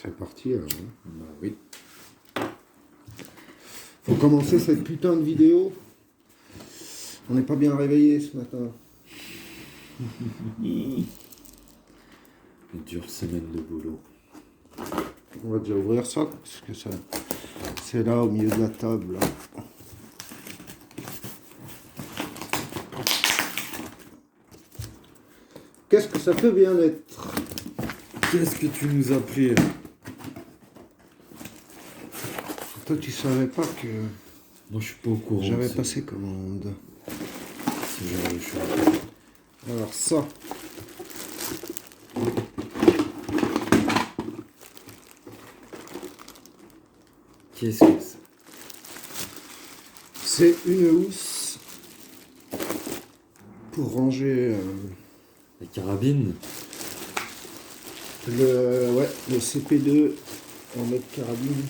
C'est parti alors. Hein. Bah oui. Faut commencer cette putain de vidéo. On n'est pas bien réveillé ce matin. Une dure semaine de boulot. On va déjà ouvrir ça, parce que ça, c'est là au milieu de la table. Là. Qu'est-ce que ça peut bien être? Qu'est-ce que tu nous as pris? Toi, tu savais pas que Moi, je suis pas au courant. j'avais passé commande. Ce genre de choses. Alors ça, Qu'est-ce que c'est? c'est une housse pour ranger La carabine? le CP2 en mode carabine.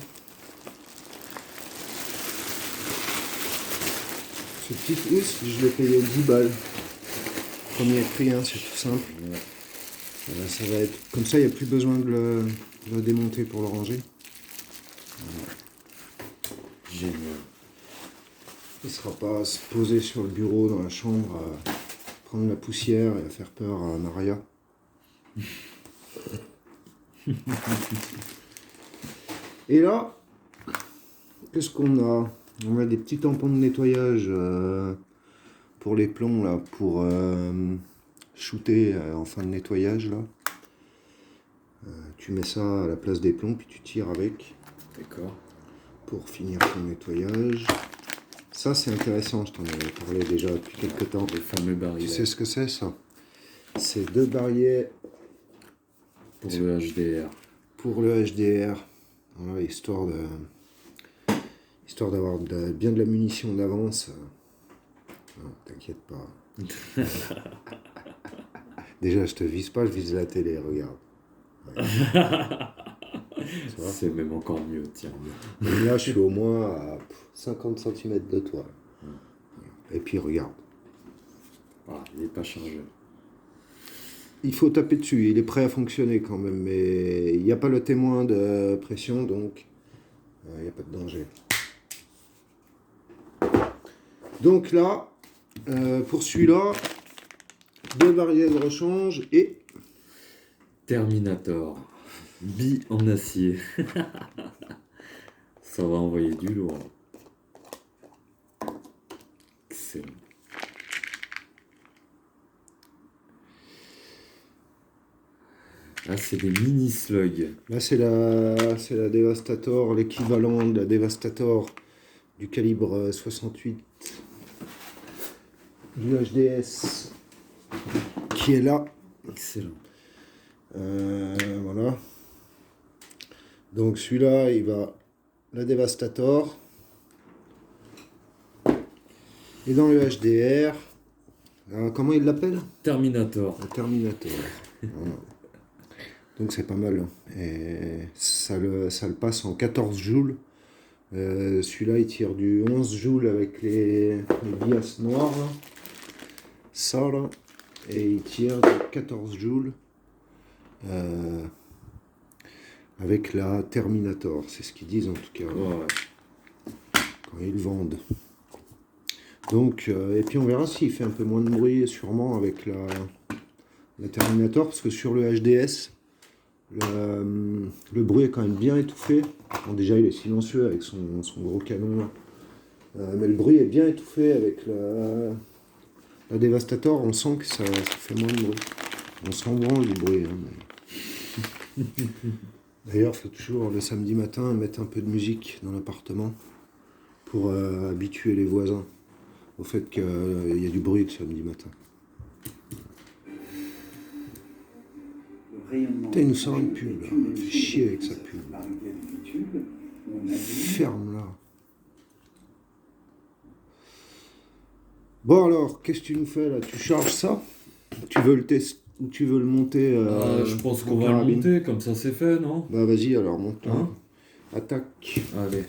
Cette petite housse, je l'ai payé 10 balles. Premier prix, hein, c'est tout simple. Ouais. Ça va être comme ça, il n'y a plus besoin de le démonter pour le ranger. Génial. Il ne sera pas à se poser sur le bureau dans la chambre, à prendre la poussière et à faire peur à Maria. Et là, qu'est-ce qu'on a? On a des petits tampons de nettoyage pour les plombs, là, pour shooter en fin de nettoyage. Là. Tu mets ça à la place des plombs, puis tu tires avec. D'accord. Pour finir ton nettoyage. Ça, c'est intéressant, je t'en avais parlé déjà depuis quelques temps. Les fameux barillets. Tu sais ce que c'est, ça? C'est 2 barillets Pour le HDR. pour le HDR. Voilà, histoire d'avoir bien de la munition d'avance. Non, t'inquiète pas. Déjà, je te vise pas, je vise la télé, regarde. Ouais. C'est même encore mieux, tiens. Et là, je suis au moins à 50 cm de toi. Et puis, regarde. Voilà, il n'est pas chargé. Il faut taper dessus, il est prêt à fonctionner quand même, mais il n'y a pas le témoin de pression, donc il n'y a pas de danger. Donc là, pour celui-là, 2 barrières de rechange et Terminator. Bille en acier. Ça va envoyer du lourd. Excellent. Ah, c'est des mini slugs. là c'est la Devastator, l'équivalent de la Devastator du calibre 68 du HDS qui est là. Excellent. Voilà. Donc celui-là, il va la Devastator. Et dans le HDR, comment il l'appelle? Terminator. Le Terminator. Voilà. Donc c'est pas mal. Et ça le passe en 14 joules. Celui-là, il tire du 11 joules avec les bias noirs. Là. Ça, là. Et il tire du 14 joules avec la Terminator. C'est ce qu'ils disent en tout cas. Ouais. Quand ils le vendent. Donc, et puis on verra s'il fait un peu moins de bruit sûrement avec la Terminator, parce que sur le HDS, le bruit est quand même bien étouffé. Bon, déjà il est silencieux avec son gros canon là. Mais le bruit est bien étouffé avec la Devastator, on sent que ça fait moins de bruit. On s'en branle du bruit. Hein, mais... D'ailleurs, il faut toujours le samedi matin mettre un peu de musique dans l'appartement pour habituer les voisins au fait qu'il y a du bruit le samedi matin. Putain, il nous sort une pub là. Il fait chier avec sa pub. Ferme là. Bon alors, qu'est-ce que tu nous fais là? Tu charges ça? Tu veux le tester ou tu veux le monter Je pense qu'on va le monter, comme ça c'est fait, non? Bah vas-y alors, monte. Hein? Attaque. Allez.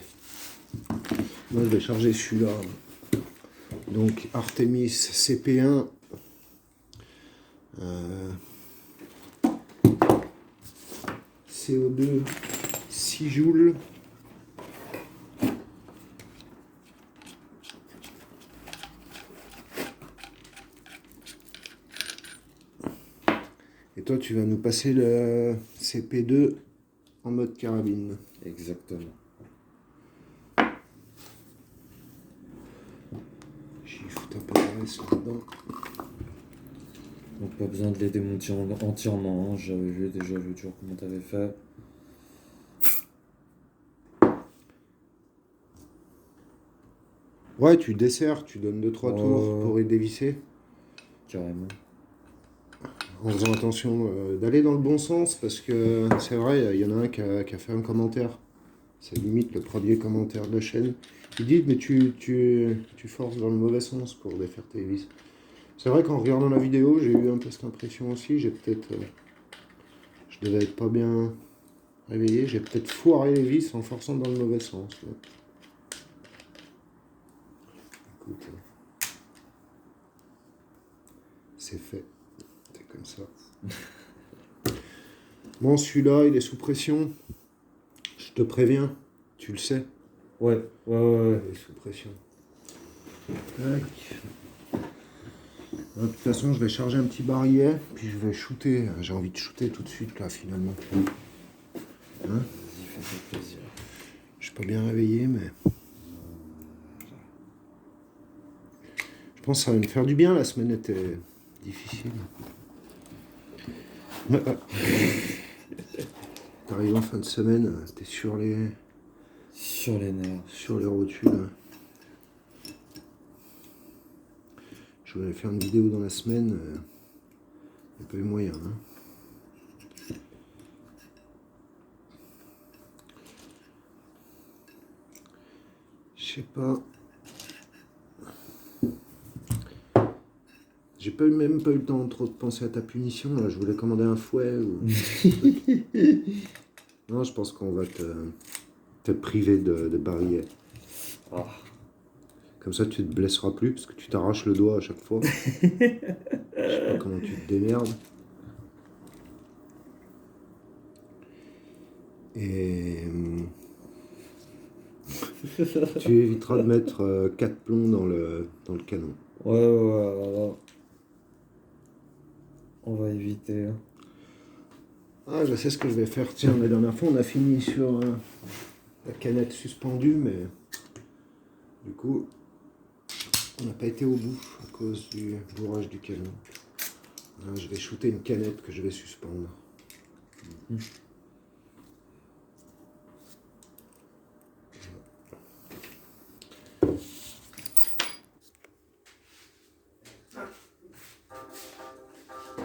Moi je vais charger celui-là. Donc Artemis CP1. CO2 6 joules. Et toi, tu vas nous passer le CP2 en mode carabine. Exactement. Shift un peu de reste là-dedans. Donc pas besoin de les démonter entièrement, hein. J'avais vu déjà l'autre jour comment t'avais fait. Ouais, tu desserres, tu donnes 2-3 tours pour y dévisser. Carrément. En faisant attention d'aller dans le bon sens, parce que c'est vrai, il y en a un qui a fait un commentaire. Ça limite le premier commentaire de la chaîne. Il dit, mais tu forces dans le mauvais sens pour défaire tes vis. C'est vrai qu'en regardant la vidéo, j'ai eu un peu cette impression aussi. J'ai peut-être... je devais être pas bien réveillé. J'ai peut-être foiré les vis en forçant dans le mauvais sens. Ouais. Écoute, c'est fait. C'est comme ça. Bon, celui-là, il est sous pression. Je te préviens, tu le sais. Ouais. Il est sous pression. Tac. De toute façon, je vais charger un petit barillet, puis je vais shooter. J'ai envie de shooter tout de suite, là, finalement. Hein? Vas-y, fais-toi plaisir. Je suis pas bien réveillé, mais... je pense que ça va me faire du bien, la semaine était difficile. T'arrives en fin de semaine, c'était sur les nerfs. Sur les rotules. Je voulais faire une vidéo dans la semaine, il n'y a pas eu moyen. Hein. Je sais pas. J'ai même pas eu le temps trop de penser à ta punition. Là. Je voulais commander un fouet. Ou... non, je pense qu'on va te priver de barillet. Ah. Comme ça, tu te blesseras plus parce que tu t'arraches le doigt à chaque fois. Je sais pas comment tu te démerdes. Et tu éviteras de mettre 4 plombs dans le canon. Ouais. On va éviter. Ah, je sais ce que je vais faire. Tiens, la dernière fois, on a fini sur la canette suspendue, mais du coup, on n'a pas été au bout à cause du bourrage du canon. Là, je vais shooter une canette que je vais suspendre.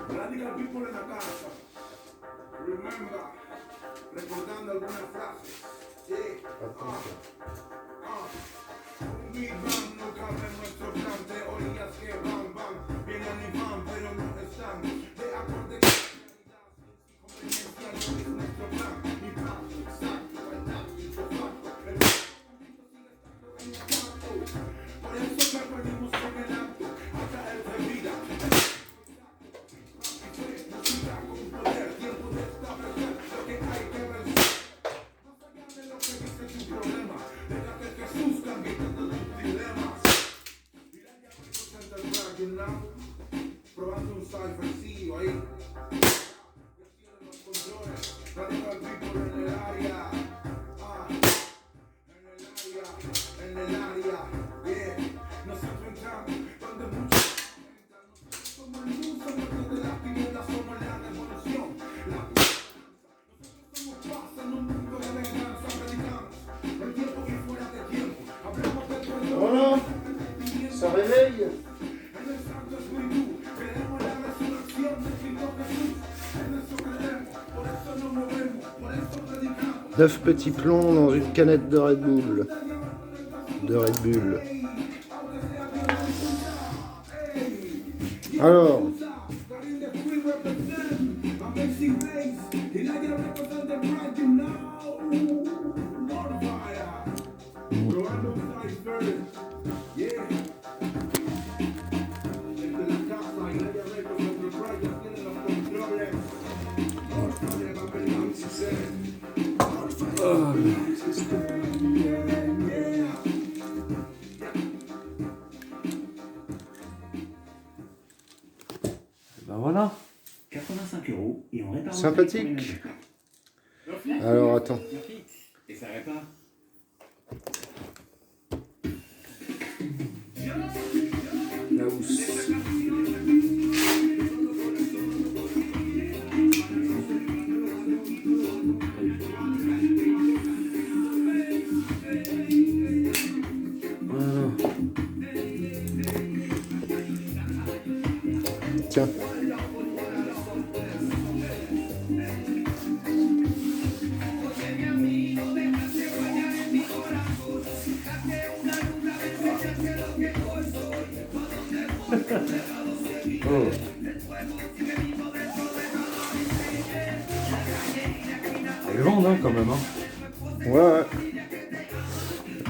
Radical people en la casa. Remember, recordando algunas frases. Un Big Bang no cabe en nuestro plan. Teorías que van, vienen y van, pero no están de acorde con la realidad. Sin conveniencia no es nuestro plan. Mi paso exacto, el táctico facto. El sigue estando en el cuarto. Por eso que venimos con el acto, a caer de vida. Probando un cyphercillo ahí. Los controles, radical people en el área. En el área, yeah. Nosotros entramos donde muchos somos el luz, somos de las tinieblas, somos la revolución. Nosotros somos paz en un mundo de venganza, predicamos el tiempo y fuera de tiempo. Hablamos del perdón. Voilà, ça réveille. En el Santo Espíritu, creemos en la resurrección de Cristo Jesús. En eso creemos, por eso nos movemos, por eso predicamos. 9 petits plombs dans une canette de Red Bull. Alors, Ben voilà. 85 € et on répare. Sympathique. Alors attends. Et ça répare. La housse. Voilà. Tiens. Oh. Elle est grande hein, quand même. Hein. Ouais.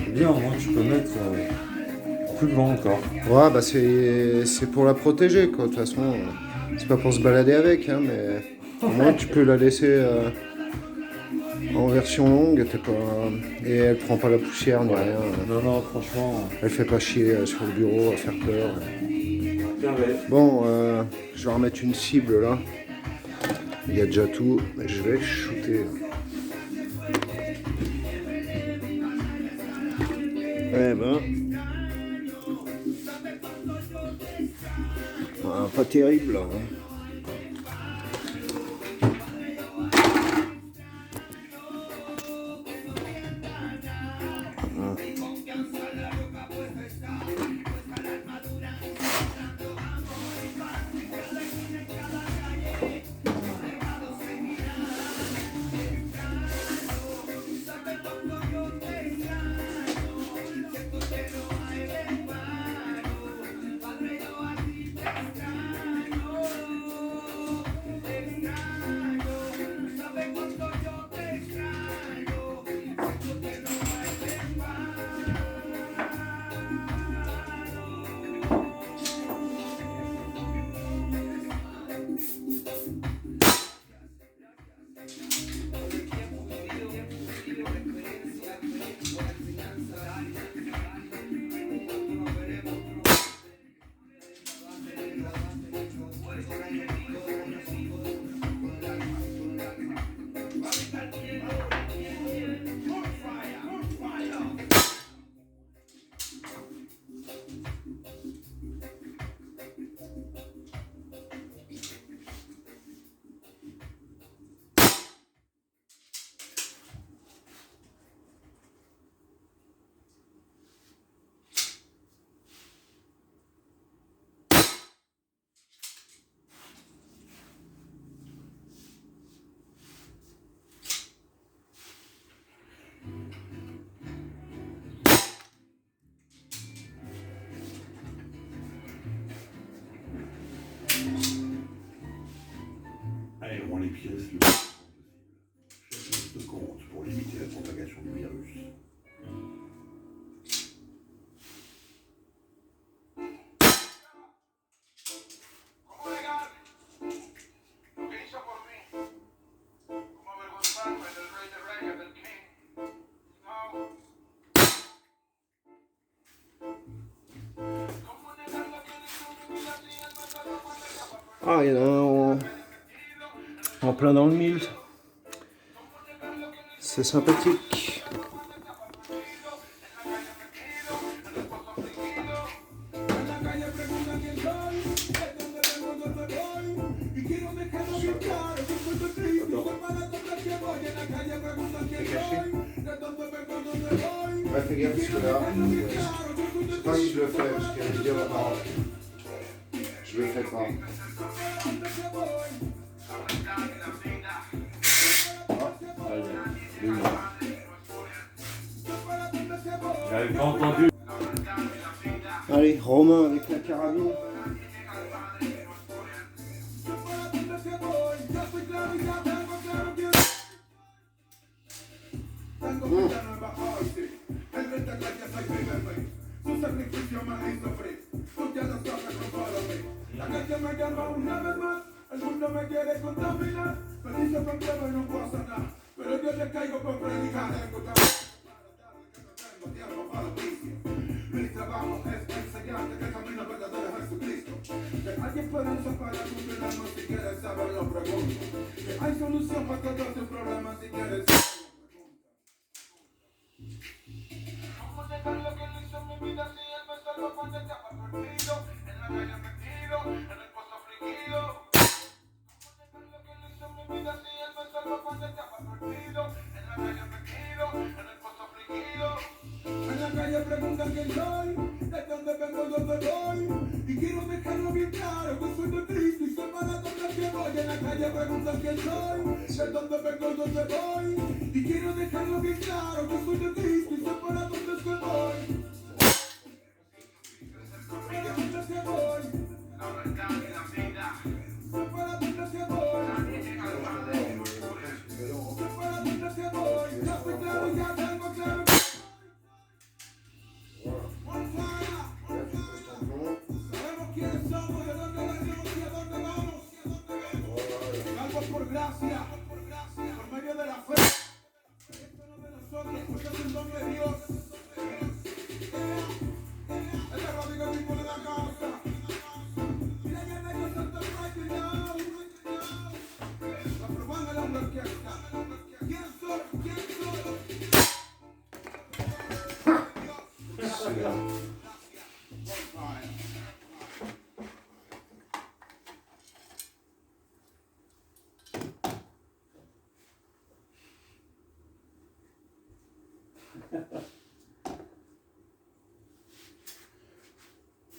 Bien, au moins tu peux mettre plus grand encore. Ouais, bah c'est pour la protéger, quoi. De toute façon, c'est pas pour se balader avec, hein, mais au moins tu peux la laisser en version longue, t'es pas... et elle prend pas la poussière ni rien. Non, non, franchement. Elle fait pas chier sur le bureau à faire peur. Carré. Bon, je vais remettre une cible là. Il y a déjà tout. Je vais shooter. Eh ben. Pas terrible là. Hein. Aérons les pièces le plus possible. Chaque liste compte pour limiter la propagation du virus. Ah, il y en a un en plein dans le mille. C'est sympathique. Ouais, fais gaffe parce que là, je sais pas si je le fais parce qu'il y a une vidéo à part. Je le fais pas. J'avais pas entendu. Allez, Romain avec la carabine. El mundo me quiere contaminar, me dice Santiago y no pasa nada, pero yo te caigo por predicar. Tengo tiempo para los vicios. Mi trabajo es enseñarte que el camino verdadero es Jesucristo. Que hay esperanza para tu dilema si quieres saberlo, pregunta. Que hay solución para todos tus problemas si quieres saberlo, pregunta. ¿Cómo negar lo que él hizo en mi vida si él me salvó cuando estaba perdido? En la calle metido, en el pozo afligido. ¿Cómo negar lo que él hizo en mi vida si él me salvó cuando estaba perdido? En la calle metido, en el pozo afligido. En la calle preguntan quién soy, de dónde vengo, dónde voy. Y quiero dejarlo bien claro, que soy de Cristo y sé para dónde que voy. En la calle preguntan quién soy, de dónde vengo, dónde voy. Y quiero dejarlo bien claro, que soy de Cristo y sé para dónde que voy. Para dónde que voy. La verdad y la vida. Sé para dónde que voy. Sé para dónde que voy. Ya estoy claro, ya tengo claro. Sabemos quiénes somos, de dónde venimos y a dónde vamos. Salvo por gracia, por medio de la fe. Esto no de nosotros, porque es un don de Dios. Este Rodrigo tipo de la causa. Mira que medio santo right now. La probando el hombre orquesta. ¿Quién soy? ¿Quién soy?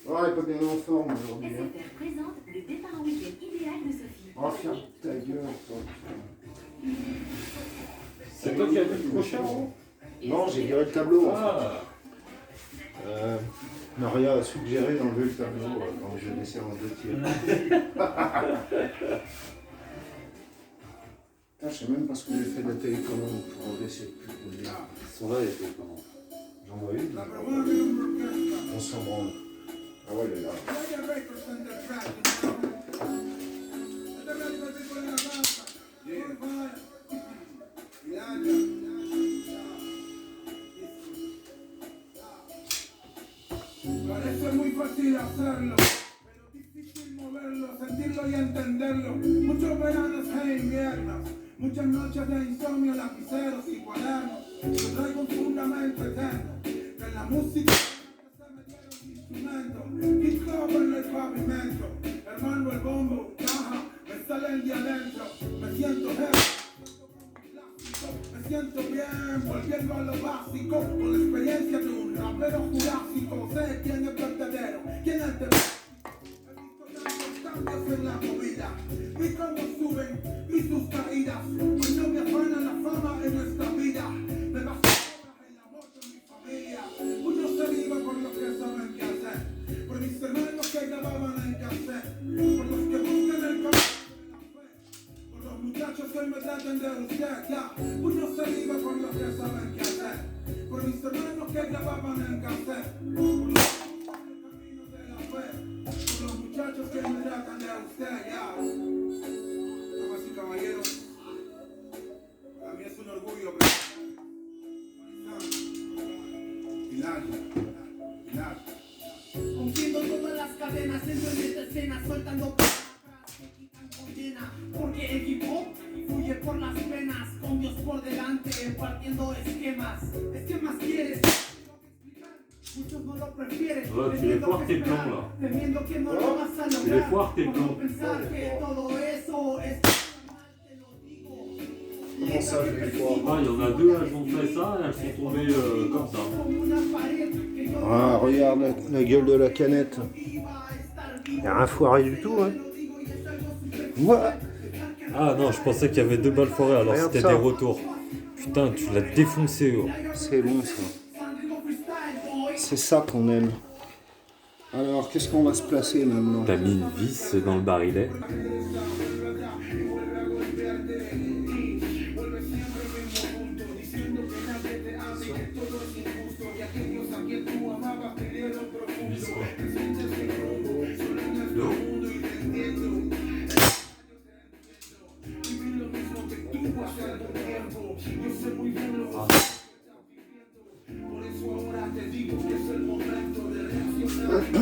Ouais, pas bien en forme aujourd'hui. Hein. SFR présente le départ en week-end idéal de Sophie. Oh, ferme ta gueule, toi. C'est toi qui as vu le prochain, Ron? Non, j'ai viré le tableau. Ah, Maria a suggéré d'enlever le tableau quand je laissais en deux tiers. Putain, je sais même pas ce que j'ai fait de la télécommande pour enlever cette pute de merde. Ils sont là, les télécommandes. J'en vois une. La probando el hombre orquesta. On s'en branle. Ah ouais, elle est là. Vaya represent the track, you know. Este radical tipo de la causa. Yeah. Parece muy fácil hacerlo, pero difícil moverlo, sentirlo y entenderlo. Muchos veranos e inviernos, muchas noches de insomnio, lapiceros y cuadernos. Yo traigo un fundamento eterno, que en la música se me dieron instrumentos. Hip hop en el pavimento, hermano el bombo, caja, me sale el de adentro. Me siento heavy, me siento bien, volviendo a lo básico, con la experiencia de un rapero jurásico. Sé quién es verdadero, quién es de he visto tantos cambios en la movida, vi cómo suben, vi sus caídas. Hoy no me afana la fama en nuestra vida, me basta el amor de mi familia. Uno se vive por los que saben qué hacer, por mis hermanos que grababan en cassette, por los que buscan el camino. Por los muchachos que me tratan de usted, ya. Uno se vive por los que saben qué hacer. Por mis hermanos que grababan en cassette. Por los que buscan el camino de la fe. Por los muchachos que me tratan de usted, ya. Damas y caballeros, para mí es un orgullo Pilar. Rompiendo todas las cadenas, dentro de esta escena, soltando condena, porque el hip hop fluye por las penas, con Dios por delante, partiendo esquemas. ¿Es que más quieres? Muchos no lo prefieren, Ouais, tu les foires tes plans là. temiendo que no lo vas a Tu les lograr, foires tes por plans. no pensar que todo eso es mal, te lo digo. Comment ça, je vais voir? Ah, il y en a deux, elles ont fait ça, elles sont tombées comme ça. Como una pared que yo Ah, regarde la gueule de la canette. Y'a rien foiré du tout, hein. What? Ah non, je pensais qu'il y avait deux balles foirées, alors Regarde c'était ça. des retours. Putain, tu l'as défoncé, oh. C'est bon, ça. C'est ça qu'on aime. Alors, qu'est-ce qu'on va se placer maintenant? T'as mis une vis dans le barillet. hace algún tiempo. Yo sé muy bien lo que estás viviendo. Por eso ahora te digo que es el momento de reaccionar. Que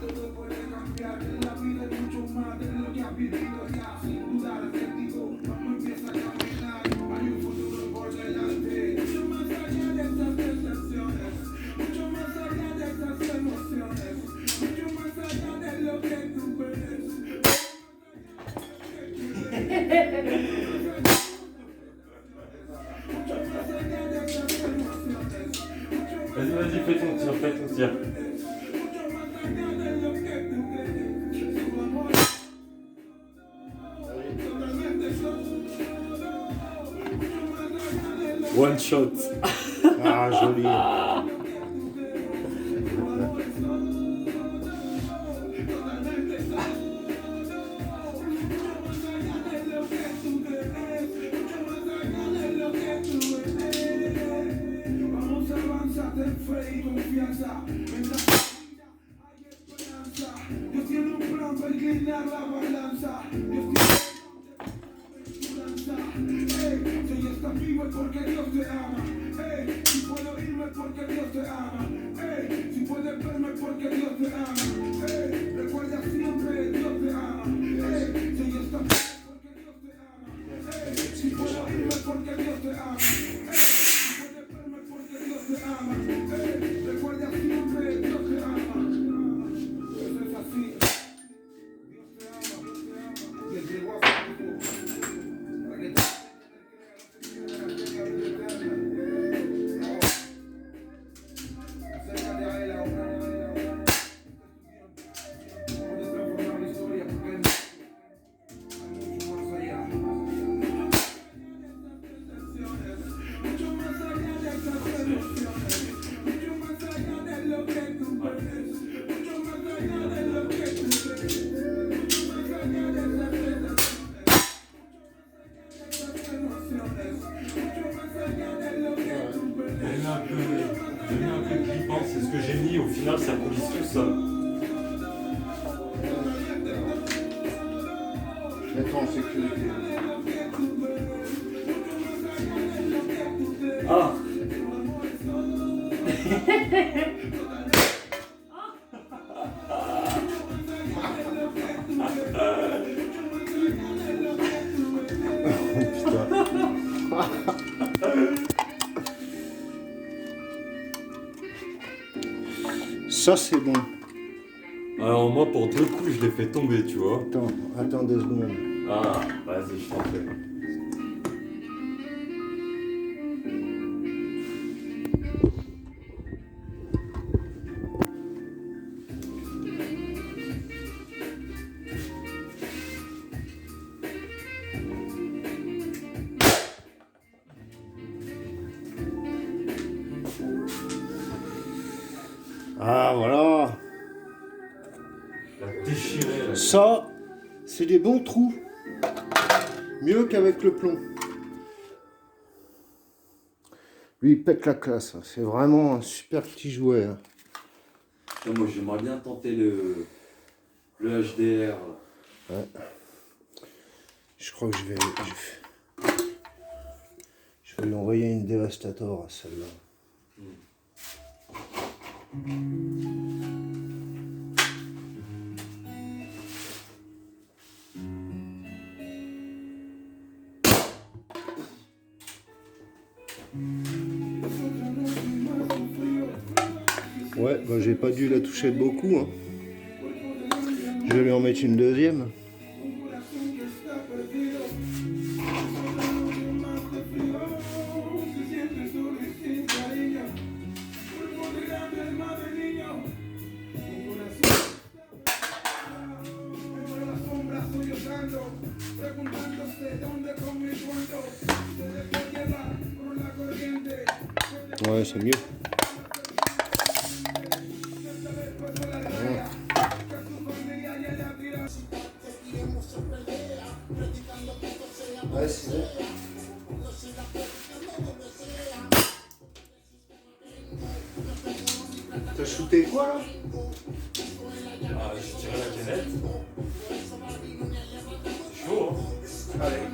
todo puede cambiar. En la vida hay mucho más de lo que has vivido ya. Sin dudar, te digo, vamos empieza a caminar. Hay un futuro por delante. Mucho más allá de estas sensaciones. Mucho más allá de estas emociones. Mucho más allá de lo que tú ves. Vas-y, fais ton tir, fais ton tir. One shot. Ah, joli. Vamos a avanzar, ten fe y confianza. En la vida hay esperanza. Dios tiene un plan para inclinar la balanza. Dios tiene esperanza. Hey, si estás vivo es porque Dios te ama. Hey, si puedo irme es porque Dios te ama. Hey, si puedes verme es porque Dios te ama. Hey, recuerda siempre Dios te ama. Hey, si estás vivo es porque Dios te ama. Hey, si puedo irme es porque Dios te ama. Te ama, recuerda siempre, Dios te ama. Eso es así. Dios te ama, y entregó a su hijo para que te acércate a él ahora. Puedes transformar la historia porque hay mucho más allá. Mucho más allá de estas emociones. Mucho más allá de lo que tú ves. Mucho más allá de lo que tú ves. Mucho más allá de estas emociones. Mucho más allá de lo que tú ves. J'ai mis un peu de clipant, c'est ce que j'ai mis, au final ça coulisse tout ça. Mets-toi en sécurité. Ah. Ça, c'est bon. Alors moi pour 2 coups je l'ai fait tomber, tu vois. Attends 2 secondes. Ah, vas-y, je t'en fais. Ah, voilà. La déchiré là. Ça, c'est des bons trous. Mieux qu'avec le plomb. Lui, il pète la classe. C'est vraiment un super petit jouet. Hein. Putain, moi j'aimerais bien tenter le HDR. Ouais. Je crois que je vais lui envoyer une Devastator à celle-là. Ouais, bah j'ai pas dû la toucher de beaucoup. Hein. Je vais lui en mettre une deuxième. Ouais, c'est mieux. Ouais, c'est vrai. T'as shooté quoi là? Ah, j'ai tiré la canette. C'est chaud, hein. Allez.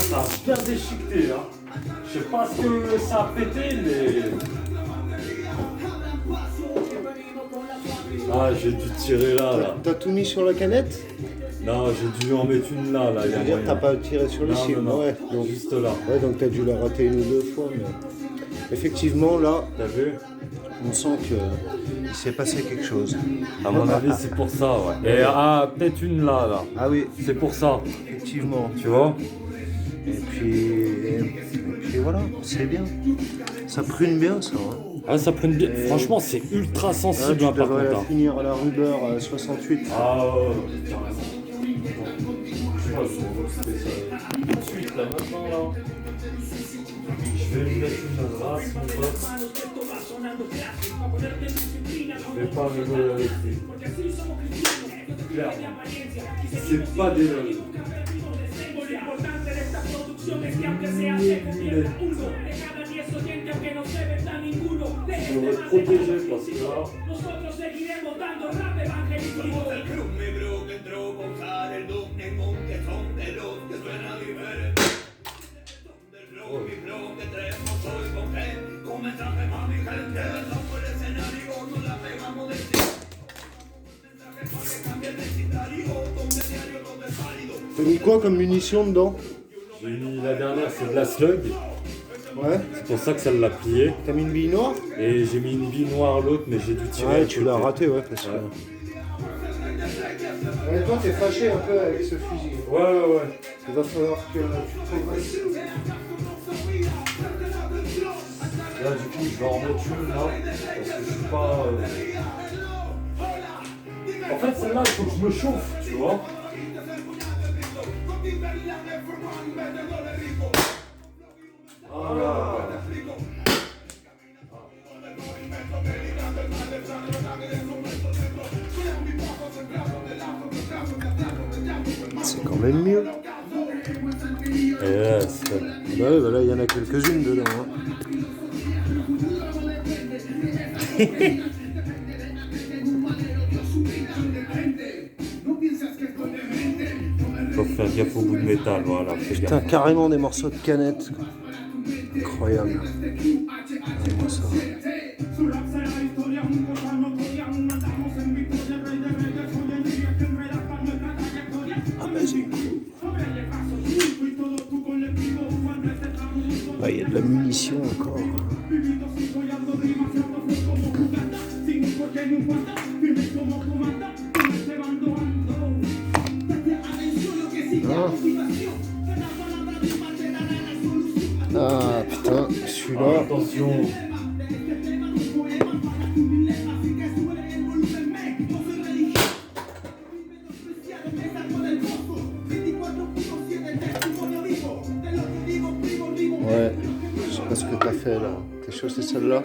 Ça a bien déchiqueté, hein. Je sais pas ce que ça a pété, mais... Ah, j'ai dû tirer là. T'as tout mis sur la canette? Non, j'ai dû en mettre une là. Il y a C'est-à-dire moyen. t'as pas tiré sur les Non, cibles? non, Ouais, donc, juste là. ouais, donc t'as dû la rater une ou deux fois. Mais... Effectivement, là, T'as vu? on sent qu'il s'est passé quelque chose. À mon avis, c'est pour ça, ouais. Et peut-être une là. Ah oui, C'est pour ça, effectivement. tu vois? Et puis voilà, c'est bien. Ça prune bien, ça. Hein. Ah, ça prenne bien. Et- Franchement, c'est ultra Ah, sensible, tu hein, par devrais contre. la Hein. finir à la Ruber 68. Ah, carrément. Je vois, je fais ça tout de suite, là, maintenant, là. Je vais lui mettre une race, mon pote. Je vais pas rigoler avec lui. Clairement. C'est pas des lol. Je vais me protéger parce que là... T'as mis quoi comme munition dedans? J'ai mis la dernière, c'est de la slug. Ouais. C'est pour ça que ça l'a plié. T'as mis une bille noire? Et j'ai mis une bille noire l'autre, mais j'ai dû tirer. Ouais, à tu côté. l'as raté, ouais, parce que... Ouais. Ouais, toi, t'es fâché un peu avec ce fusil. Ouais. Il va falloir que tu progresses. Là, du coup, je vais en mettre une là. Parce que je suis pas. En fait, celle-là, il faut que je me chauffe, tu vois. Voilà. C'est quand même mieux. Yes. Bah ouais, bah là, il y en a quelques-unes dedans. Hein. Faut faire gaffe au bout de métal, voilà. Fais Putain, gaffe. carrément des morceaux de canettes. Incroyable. Regarde-moi ça. Ah, vas-y. Ah, il y a de la munition encore. Ah putain, celui-là. Attention. Ouais, je sais pas ce que t'as fait là. T'es chaud, c'est celle-là?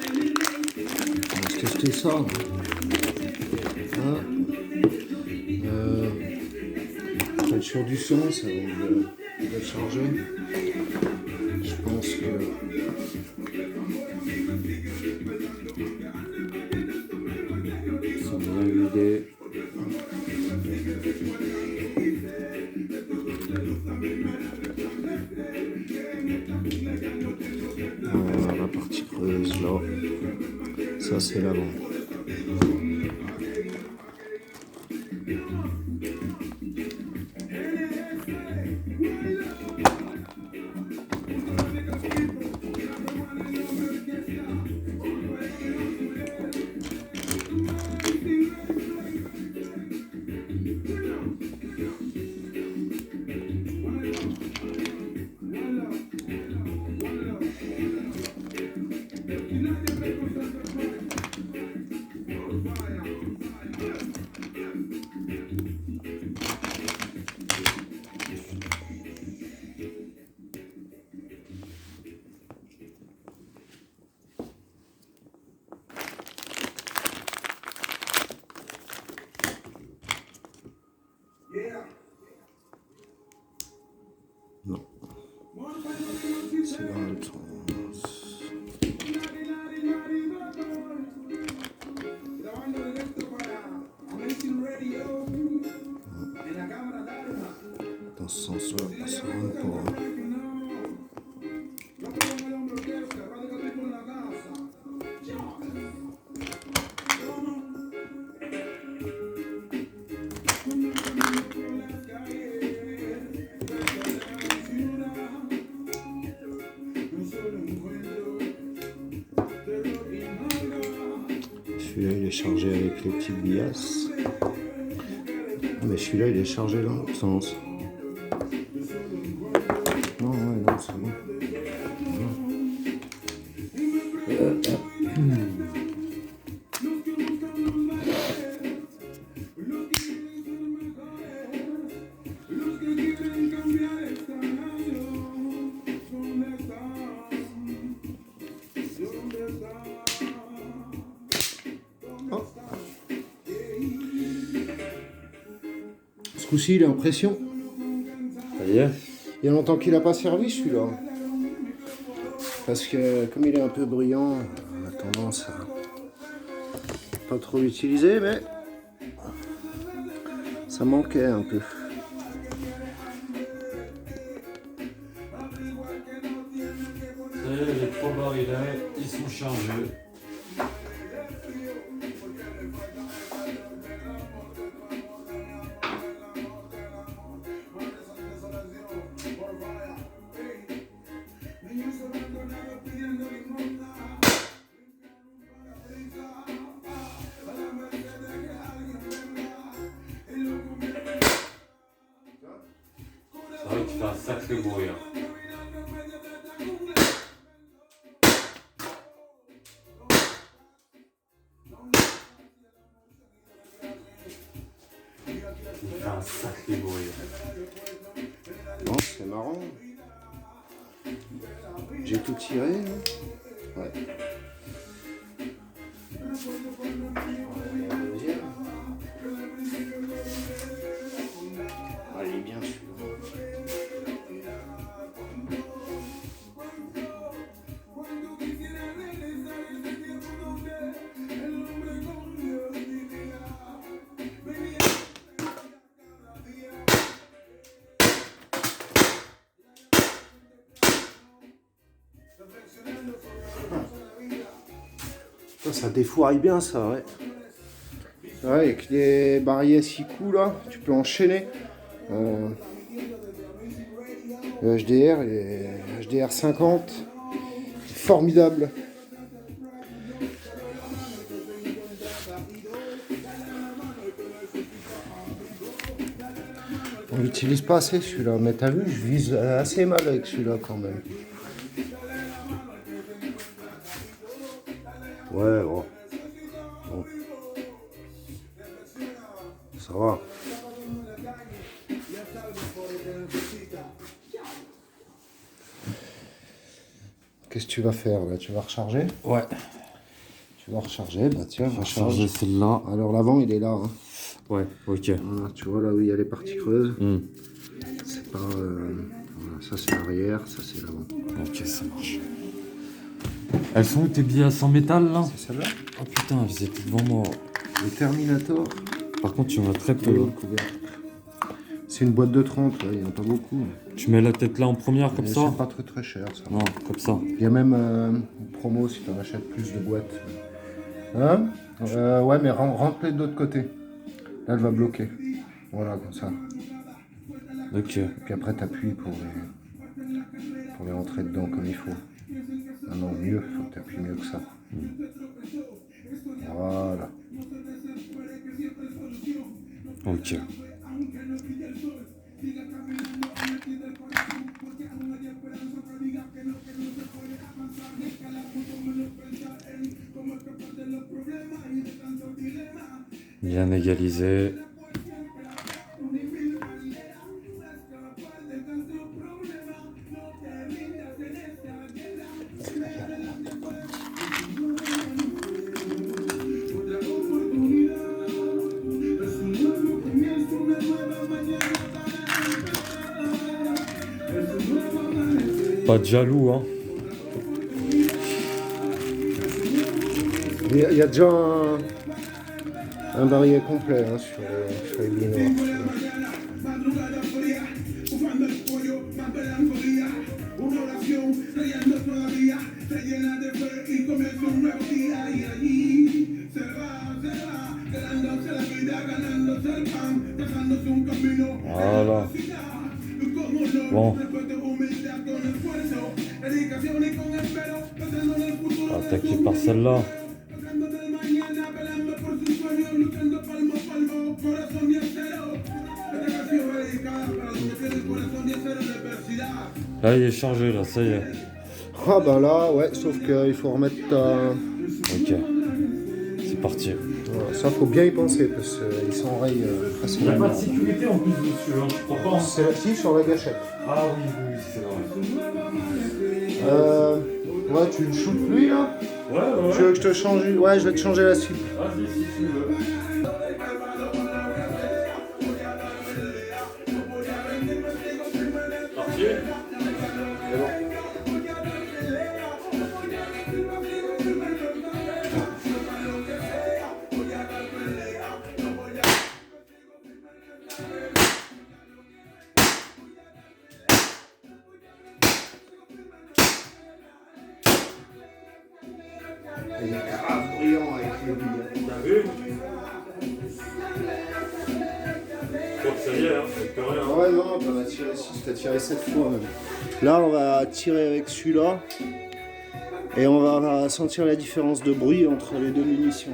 On va se tester ça. Hein. Faut être sur du son, ça va changer. Je pense que... Ça bien l'idée. Voilà, la partie creuse là. Ça c'est l'avant. C'est dans le sens. Grabando directo para Amazing Radio en la cámara d'Arma. Dans ce sens-là, ça rentre pas. Yo pongo el hombro orquesta, radio que tengo en la casa. Celui-là, il est chargé avec les petites biasses. Mais celui-là, il est chargé dans l'autre sens. Non, ouais, non, c'est bon. Los que quieren cambiar esta nación, ¿dónde están? ¿Dónde están? Ce coup-ci, il est en pression. Ça y est. Il y a longtemps qu'il n'a pas servi celui-là. Parce que comme il est un peu bruyant, on a tendance à pas trop l'utiliser, mais ça manquait un peu. Ça y est, les 3 barilets, ils sont chargés. C'est vrai qu'il fait un sacré bruit. Hein. Il fait un sacré bruit. Non, c'est marrant. J'ai tout tiré. Là. Ouais. La deuxième. Ah, il est bien celui-là. Ça défouraille bien ça, ouais. Ouais, avec les barilles à 6 coups là, tu peux enchaîner. Le HDR, le HDR 50, formidable. On l'utilise pas assez celui-là, mais t'as vu, je vise assez mal avec celui-là quand même. Ouais, bon. Bon. Ça va. Qu'est-ce que tu vas faire là? Tu vas recharger? Ouais. Tu vas recharger, bah tiens, On va recharge. charger celle-là. Alors l'avant il est là. Hein. Ouais, ok. Voilà, tu vois là où il y a les parties creuses. Hmm. C'est pas. Voilà, ça c'est l'arrière, ça c'est l'avant. Ok, ça marche. Elles sont où tes biasses en métal là? C'est celle-là? Oh putain, elles étaient devant moi. Le Terminator. Par contre, il y en a très peu. Le couvercle. C'est une boîte de 30, là, il n'y en a pas beaucoup. Tu mets la tête là en première comme Mais ça? c'est pas très très cher ça. Non, comme ça. Il y a même une promo si tu en achètes plus de boîtes. Hein? Ouais, mais rentre-les de l'autre côté. Là, elle va bloquer. Voilà, comme ça. Ok. Et puis après, t'appuies pour les rentrer dedans comme il faut. Ah non, mieux, il faut que t'appuies mieux que ça. Voilà. Ok. Bien égalisé. Pas de jaloux, hein. Il y a déjà un barillet complet hein, sur les billes noires. Madrugada fría, bufando el pollo, más melancolía. Una oración, leyendo todavía, se llena de fe y comienza un nuevo día. Y allí se va, ganándose la vida, ganándose el pan, trazándose un camino. Voilà. Como no, Bon. después de humildad con esfuerzo, dedicación y con espero, pensando en el futuro. Attaqué par celle-là. Pensando en el mañana, velando por sus sueños, luchando palmo a palmo, corazón y acero. Esta canción es dedicada para los que tienen corazón y acero en la adversidad. Là, il est chargé, là, ça y est. Ah bah là, ouais, sauf qu'il faut remettre Ok. C'est parti. voilà, ça faut bien y penser parce qu'il s'enraye Il n'y a facilement. pas de sécurité en plus dessus, hein. Je crois pas. C'est actif sur la gâchette. Ah oui, oui, c'est vrai. Ouais, tu le shootes lui là. Ouais. Tu veux que je te change? Ouais, je vais te changer la cible. Vas-y, si tu veux. Parti. Il est grave brillant avec les billes. T'as vu? Je crois que ça y est, hein. C'est plus rien. Ouais, non, t'en as tiré 6, t'as tiré 7 fois même. Là, on va tirer avec celui-là. Et on va sentir la différence de bruit entre les deux munitions.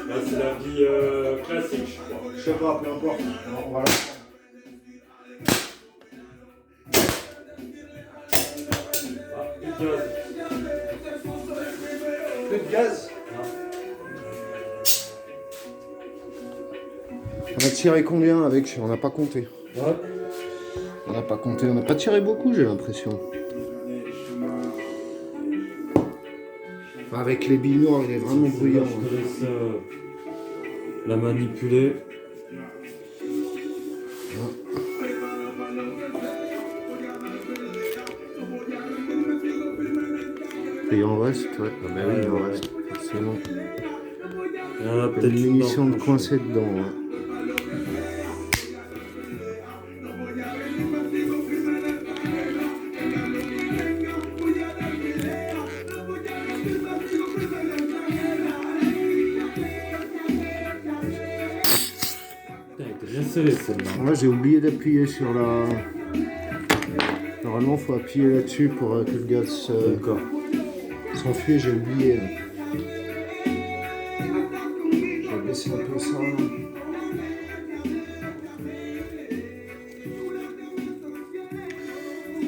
Là, c'est la vie classique, je crois. Je sais pas, peu importe. Non, voilà. Ah, plus de gaz. Peu de gaz. On a tiré combien avec? On n'a pas compté. Ouais. On n'a pas compté, on n'a pas tiré beaucoup, j'ai l'impression. Avec les billes noires, il est vraiment bruyant. Je te laisse la manipuler. Et il en reste, ouais. Ah bah oui, il en reste. Forcément. Il y en a Il y a peut-être une une munition de dans- coincée dedans. Ouais. Putain, elle était bien scellée celle-là. Moi j'ai oublié d'appuyer sur la. Normalement faut appuyer là-dessus pour que le gaz D'accord. s'enfuit, j'ai oublié. Je vais baisser un peu ça.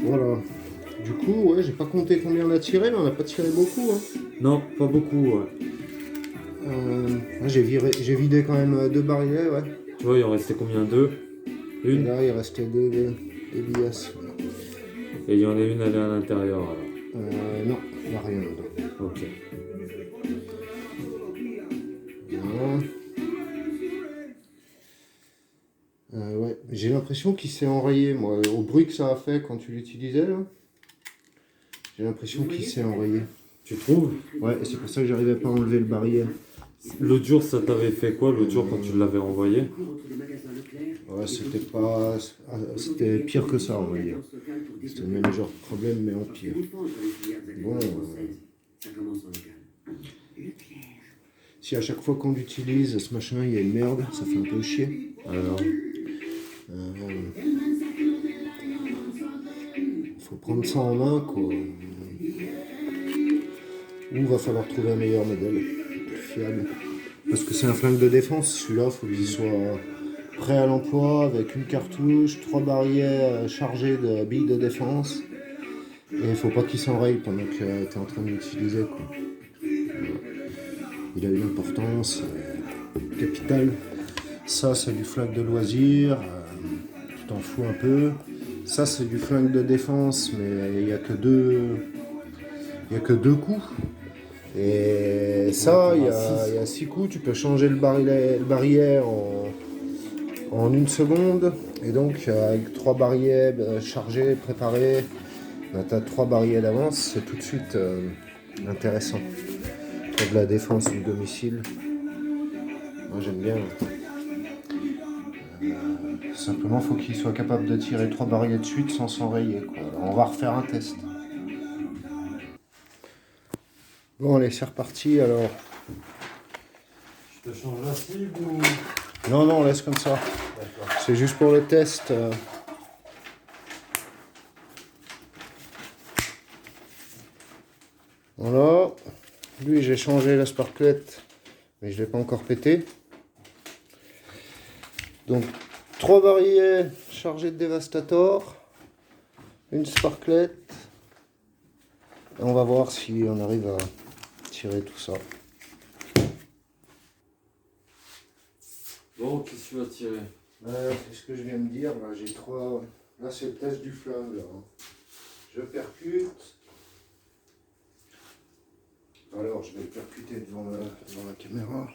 Voilà. Du coup, ouais, j'ai pas compté combien on a tiré, mais on n'a pas tiré beaucoup. Hein. Non, pas beaucoup, ouais. Là, j'ai vidé quand même 2 barillets, ouais. Tu vois, il en restait combien? Deux? Et Une? là, il restait 2 billasses. Et il y en a une, elle est à l'intérieur alors. Non, il n'y a rien dedans. Ok. Voilà. Ouais, j'ai l'impression qu'il s'est enrayé, moi, au bruit que ça a fait quand tu l'utilisais, là. J'ai l'impression qu'il s'est enrayé. Tu trouves? Ouais, et c'est pour ça que j'arrivais pas à enlever le barillet. L'autre jour, ça t'avait fait quoi l'autre jour quand tu l'avais renvoyé? Ouais, c'était pas... C'était pire que ça, on va dire. C'était le même genre de problème, mais en pire. Bon, si à chaque fois qu'on l'utilise, ce machin, il y a une merde, ça fait un peu chier. Alors, Faut prendre ça en main, quoi. Ou va falloir trouver un meilleur modèle, plus fiable. Parce que c'est un flingue de défense, celui-là, faut qu'il soit prêt à l'emploi, avec une cartouche, 3 barillets chargés de billes de défense. Et il faut pas qu'il s'enraye pendant que tu es en train de l'utiliser, quoi. Il a une importance capitale. Ça, c'est du flingue de loisir. Tu t'en fous un peu. Ça c'est du flingue de défense, mais il n'y a que deux. Il n'y a que 2 coups. Et ça, il y a 6 coups, tu peux changer le barillet en 1 seconde. Et donc avec 3 barillets chargés, préparés, tu as 3 barillets d'avance, c'est tout de suite intéressant. Pour de la défense du domicile. Moi j'aime bien. Simplement faut qu'il soit capable de tirer 3 barillets de suite sans s'enrayer, quoi. Alors, on va refaire un test. Bon allez, c'est reparti alors. Je te change la cible ou... Non, on laisse comme ça. D'accord. C'est juste pour le test. Voilà. Lui, j'ai changé la sparklette, mais je ne l'ai pas encore pété. Donc, 3 barillets chargés de Devastator, une sparklette. Et on va voir si on arrive à tirer tout ça. Bon, qu'est-ce que tu vas tirer? C'est ce que je viens de dire. Là, j'ai 3. Là, c'est le test du flingue. Là. Je percute. Alors, je vais le percuter devant la caméra.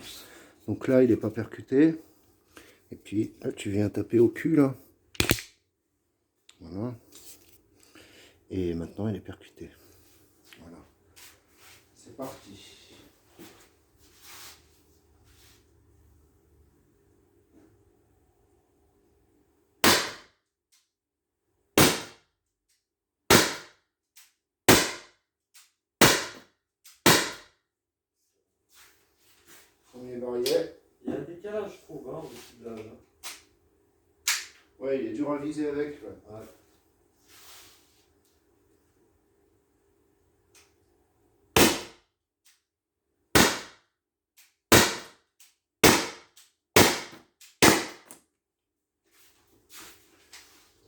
Donc là, il n'est pas percuté. Et puis, là, tu viens taper au cul, là. Voilà. Et maintenant, il est percuté. Voilà. C'est parti. Premier barillet. Il y a un décalage, je trouve, hein, au ciblage. Ouais, il est dur à viser avec. Ouais.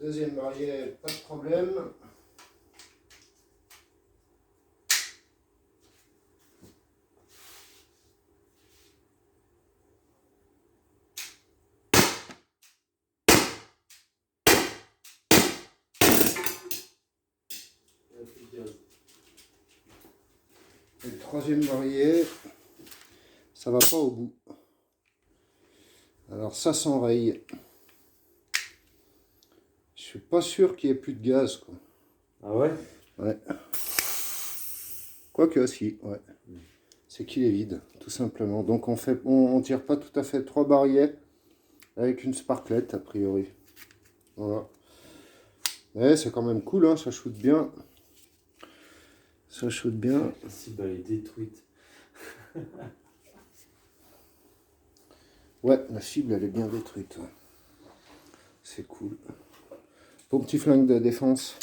Deuxième barillet, pas de problème. Il y a plus de gaz. Et le troisième barillet, ça va pas au bout. Alors ça s'enraye. Je suis pas sûr qu'il y ait plus de gaz, quoi. Ah ouais? Ouais. Quoique aussi, ouais. C'est qu'il est vide, tout simplement. Donc on tire pas tout à fait 3 barillets avec une sparklette, a priori. Voilà. Mais c'est quand même cool, hein, ça shoot bien. Ça shoot bien. La cible, elle est détruite. Ouais, la cible, elle est bien détruite. Ouais. C'est cool. Bon petit flingue de défense.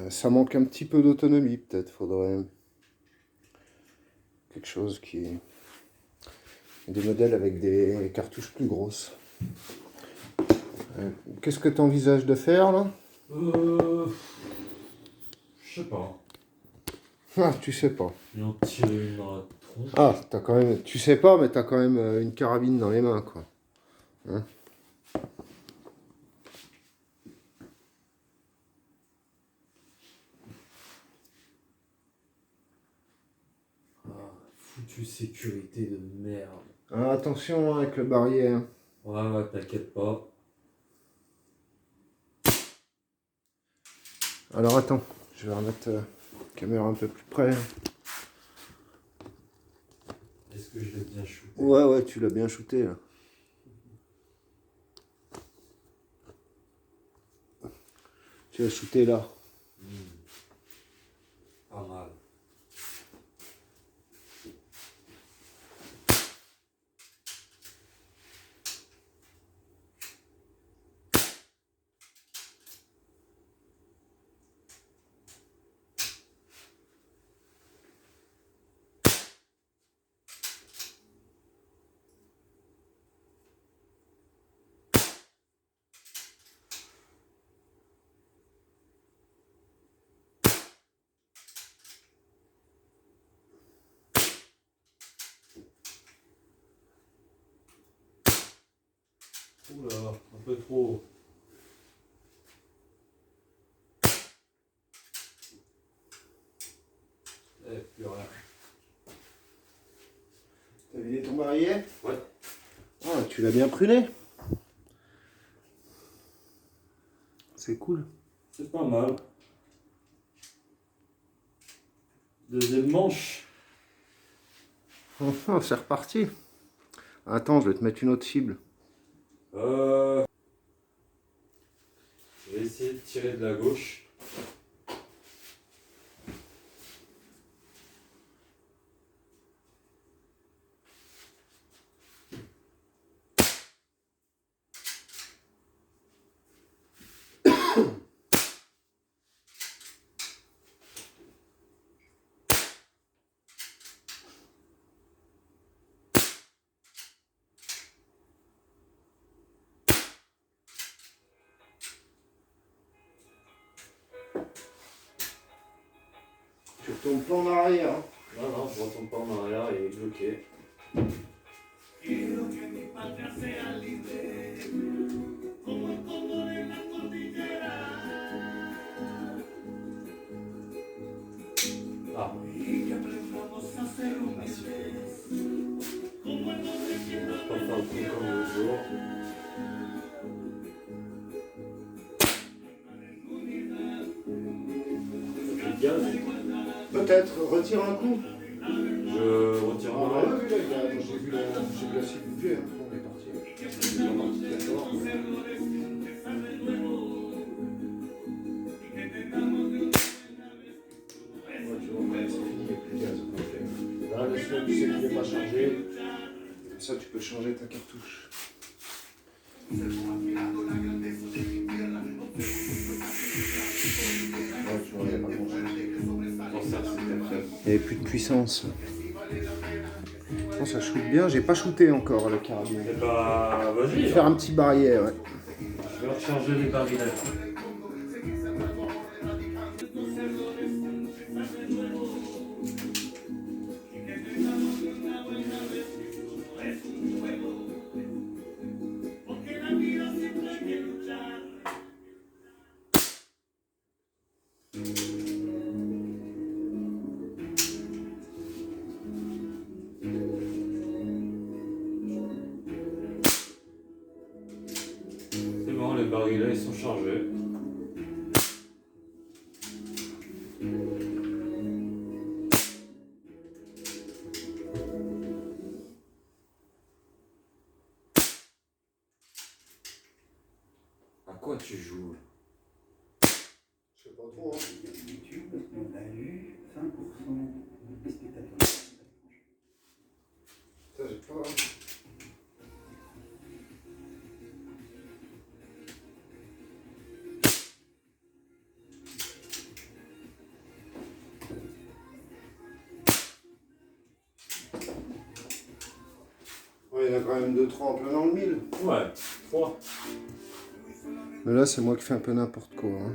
Ça manque un petit peu d'autonomie, peut-être. Faudrait quelque chose qui... Des modèles avec des cartouches plus grosses. Qu'est-ce que tu envisages de faire, là? Je sais pas. Ah, tu sais pas. Et en tirer une dans la tronche. Ah, t'as quand même... Tu sais pas, mais t'as quand même une carabine dans les mains, quoi. Hein? Foutue sécurité de merde. Ah, attention avec le barillet. Hein. Ouais, t'inquiète pas. Alors attends, je vais remettre la caméra un peu plus près. Est-ce que je l'ai bien shooté? Ouais, tu l'as bien shooté là. Tu l'as shooté là. Pas mal. Oula, un peu trop. plus rien. T'as vidé ton barillet? Ouais. Ah, tu l'as bien pruné. C'est cool. C'est pas mal. Deuxième manche. Enfin, c'est reparti. Attends, je vais te mettre une autre cible. Je vais essayer de tirer de la gauche. Tu retournes pas en arrière. Hein. Non, je retourne pas en arrière, il est bloqué. Quiero que mi patria sea libre, como el cóndor en la cordillera. Ah, Y que aprendamos a ser humildes, como el hombre que on va no pas faire le coup comme l'autre jour. Ça fait gaz. Peut-être, retire un coup. Je retire Ah, un ouais, j'ai vu la cible bouger. Hein. On est parti. On est parti d'accord. Ouais, tu vois, ouais, c'est fini, il n'y a plus de gaz. Ok. Là, le celui-là, tu sais qu'il n'est pas chargé. Comme ça, tu peux changer ta cartouche. Ouais, tu vois, il n'y a pas grand-chose. pour ça, c'était fait. Il n'y avait plus de puissance. Oh, ça shoot bien, j'ai pas shooté encore à la carabine. Eh bah, Je vais vas-y. faire un petit barillet, ouais. Je vais recharger les barilets. C'est bon, les barilets ils sont chargés. À quoi tu joues? Je sais pas trop, hein. YouTube, on a eu 5% des spectateurs. Ça, j'ai pas... Ouais, il y en a quand même 2-3 en plein dans le mille. Ouais, 3. Mais là, c'est moi qui fais un peu n'importe quoi. Hein.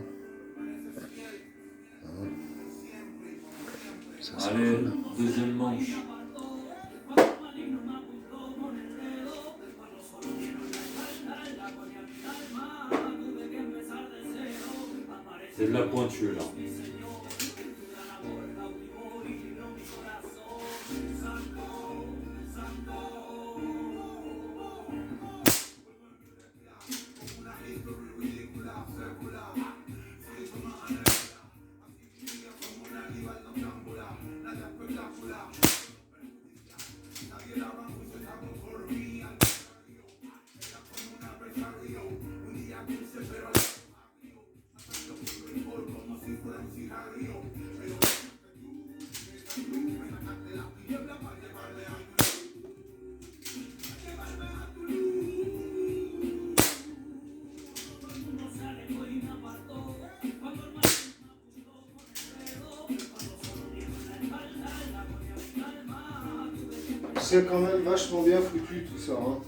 Ça, c'est Allez, cool. deuxième manche. C'est de la pointure là. C'est quand même vachement bien foutu tout ça. Hein.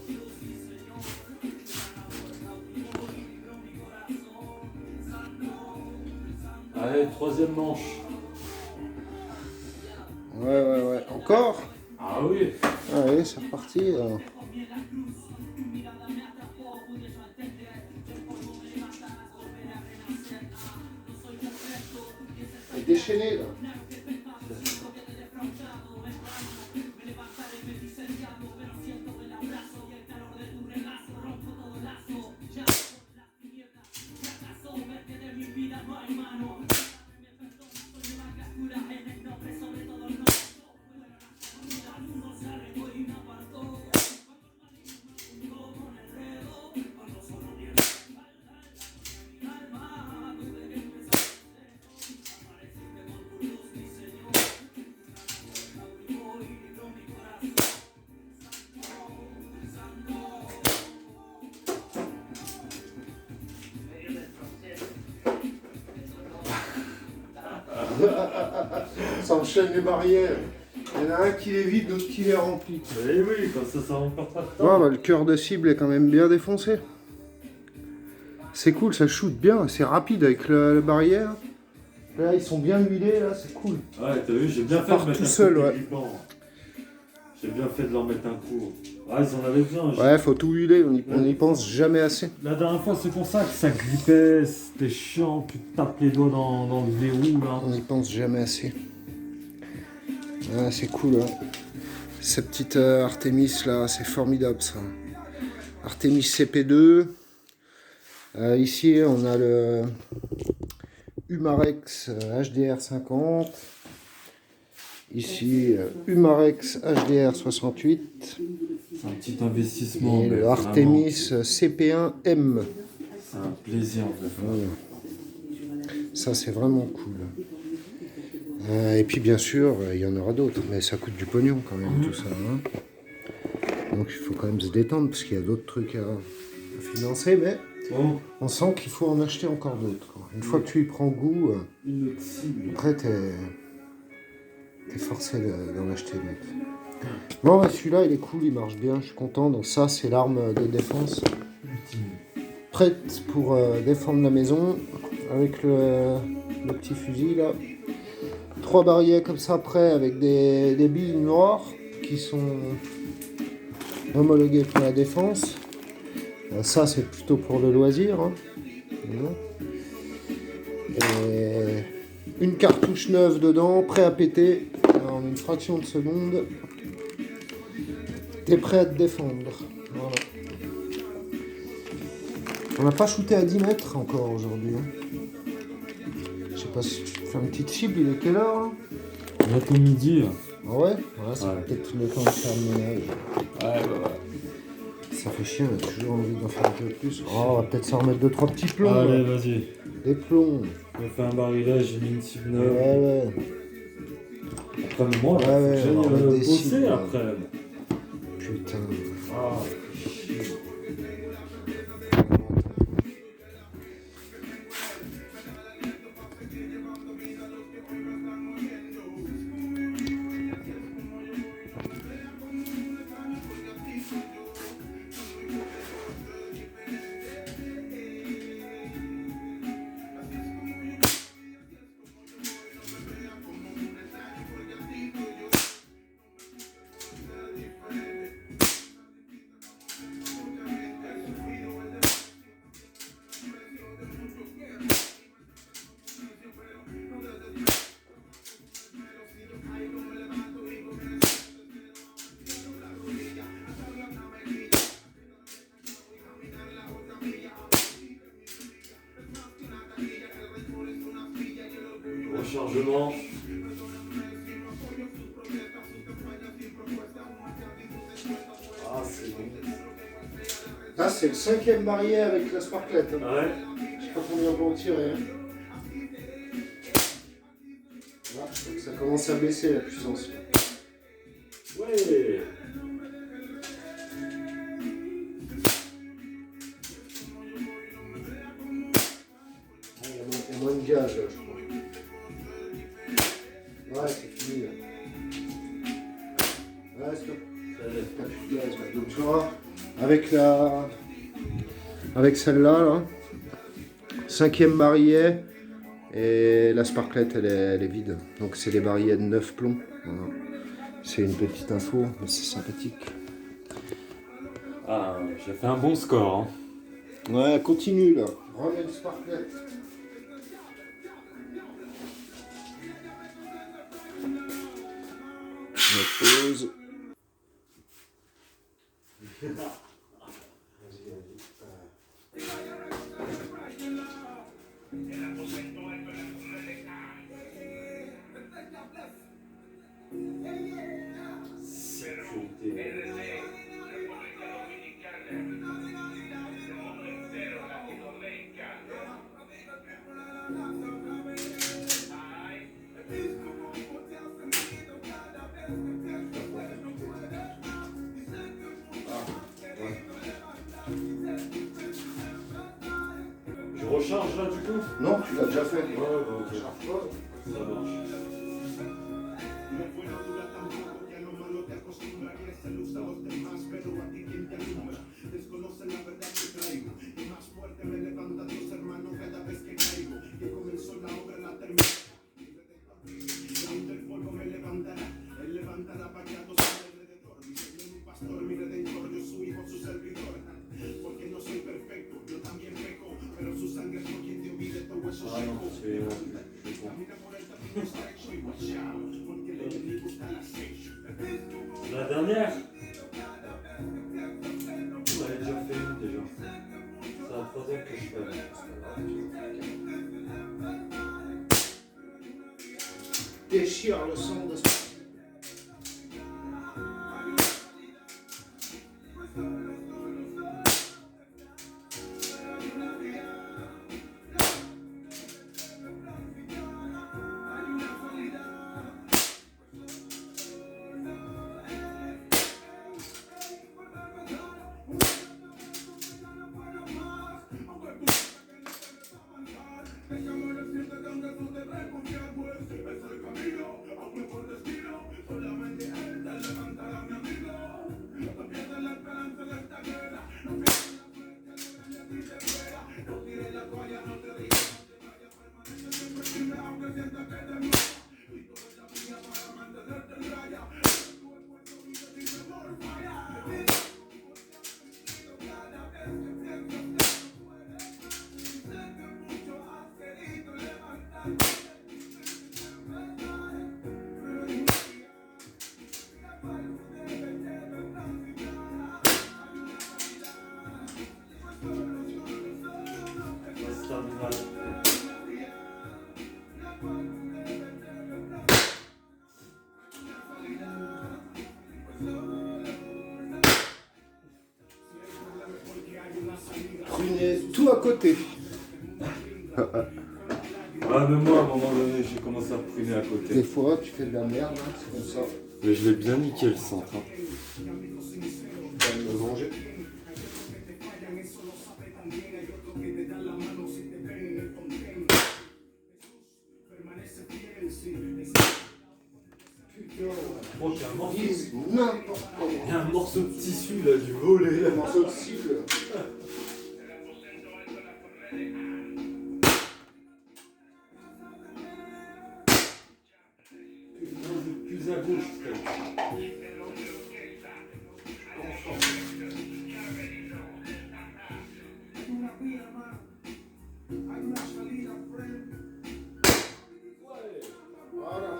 Allez, troisième manche. Ouais. Encore? Ah oui. Allez, c'est reparti. Elle est déchaînée là. Ça enchaîne les barrières. Il y en a un qui les vide, l'autre qui les remplit. Eh oui, comme ça va perd pas de temps. Ouais, bah, le cœur de cible est quand même bien défoncé. C'est cool, ça shoot bien, c'est rapide avec la barrière. Là, ils sont bien huilés, là, c'est cool. Ouais, t'as vu, j'ai bien fait part de mettre tout un seul, coup de ouais. grippant. J'ai bien fait de leur mettre un coup. Ouais, ils en avaient besoin. Ouais, faut tout huiler, on y pense jamais assez. La dernière fois, c'est pour ça que ça grippait, c'était chiant, tu te tapes les doigts dans le verrou, là. On y pense jamais assez. Ah, c'est cool, hein. Cette petite Artemis, là, c'est formidable, ça. Artemis CP2. Ici, on a le Humarex HDR 50. Ici, Humarex HDR 68. C'est un petit investissement. Et mais le vraiment, Artemis CP1M. c'est un plaisir, en fait. Voilà. Ça, c'est vraiment cool. Et puis, bien sûr, il y en aura d'autres. Mais ça coûte du pognon, quand même, tout ça. Hein. Donc, il faut quand même se détendre, parce qu'il y a d'autres trucs à financer. Mais Bon, on sent qu'il faut en acheter encore d'autres, quoi. Une fois que tu y prends goût, une autre cible. après, t'es forcé d'en acheter d'autres. Bon, bah, celui-là, il est cool, il marche bien, je suis content. Donc ça, c'est l'arme de défense. Prête pour défendre la maison, avec le petit fusil, là. 3 barilets comme ça, prêts, avec des billes noires, qui sont homologuées pour la défense. Ça, c'est plutôt pour le loisir. Hein. Voilà. Et une cartouche neuve dedans, prêt à péter en une fraction de seconde. T'es prêt à te défendre. Voilà. On n'a pas shooté à 10 mètres encore aujourd'hui. Hein. Je sais pas si tu fais une petite cible, il est quelle heure là? Bientôt midi. Ah ouais, ça Ouais. va peut-être le temps de faire le ménage. Ouais. Ça fait chier, on a toujours envie d'en faire un peu plus. Oh, on va peut-être s'en remettre 2-3 petits plombs. Allez, là. vas-y. Des plombs. J'ai fait un barilage, j'ai mis une cible neuve. Ouais. Après, moi, Ouais, là, faut que ouais, j'aille on va mettre des bosser cibles, là. après. Putain. Ah, rechargement. Ah, c'est bon. Là, c'est le 5e barrière avec la sparklette. Hein. Ouais. Je sais pas combien on peut en tirer. Hein. Là, je crois que ça commence à baisser la puissance. Ouais. Il y a moins de gaz, là, je crois. Ouais, c'est fini, là. Ouais, stop. T'as plus de gaz, là. Donc, tu vois, avec celle-là, là, 5e barillet, et la sparklette, elle est vide. Donc, c'est des barillets de 9 plombs. Voilà. C'est une petite info, mais c'est sympathique. Ah, j'ai fait un bon score. Hein. Ouais, continue, là. Remets le sparklette. Pause. Je recharge là du coup. Non, tu l'as déjà fait. Ouais, ok. Charge-toi. Ça marche. No fuera dura tampoco, que a lo malo te acostumbrarías, se lo usa a los demás, pero a ti quien te alumbra. Desconocen la verdad que traigo, y más fuerte me levantan tus hermanos cada vez que caigo. Que comenzó la obra, la terminó. El fuego me levantará, él levantará vallados a mi alrededor. Mi Señor, mi pastor, mi redentor, yo su hijo, su servidor. Porque no soy perfecto, yo también peco, pero su sangre es por quien te olvide todo eso Ah non, seco. c'est bon. Camina por el camino estrecho y guachao, porque el enemigo está al acecho. La dernière on avait déjà fait une déjà. C'est la troisième que je fais. Déchire le son de ce... Tout à côté. Ah mais moi à un moment donné j'ai commencé à pruner à côté. Des fois, tu fais de la merde, hein, c'est comme ça. Mais je l'ai bien niqué le centre. Hein. Tu vas me manger. Oh, il y a un morceau. Vise n'importe comment. Il y a un morceau de tissu là du volet. Un morceau de cible. Plus à gauche peut-être. Voilà.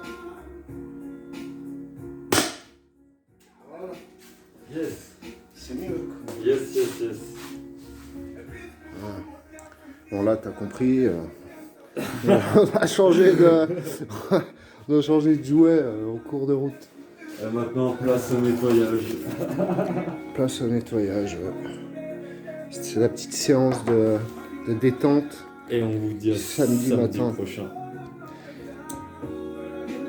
Voilà. Yes. C'est mieux. Yes, yes, yes. Bon là, t'as compris. On a changé de jouet en cours de route. Et maintenant, place au nettoyage. Place au nettoyage. C'est la petite séance de détente. Et on vous dit à Samedi samedi matin. prochain.